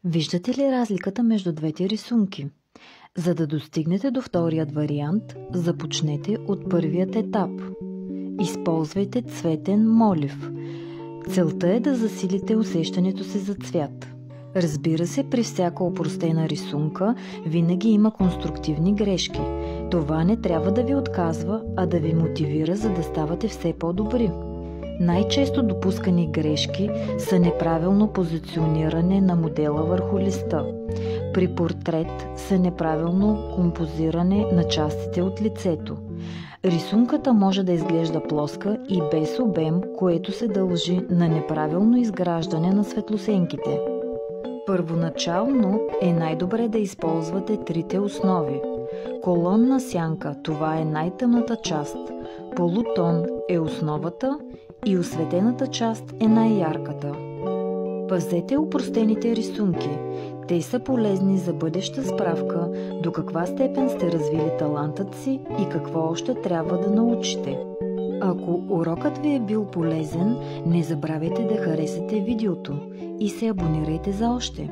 Виждате ли разликата между двете рисунки? За да достигнете до вторият вариант, започнете от първият етап. Използвайте цветен молив. Целта е да засилите усещането си за цвят. Разбира се, при всяка опростена рисунка винаги има конструктивни грешки. Това не трябва да ви отказва, а да ви мотивира, за да ставате все по-добри. Най-често допускани грешки са неправилно позициониране на модела върху листа. При портрет са неправилно композиране на частите от лицето. Рисунката може да изглежда плоска и без обем, което се дължи на неправилно изграждане на светлосенките. Първоначално е най-добре да използвате трите основи. Колонна сянка – това е най-тъмната част, полутон е основата и осветената част е най-ярката. Пазете опростените рисунки. Те са полезни за бъдеща справка до каква степен сте развили талантът си и какво още трябва да научите. Ако урокът ви е бил полезен, не забравяйте да харесате видеото и се абонирайте за още.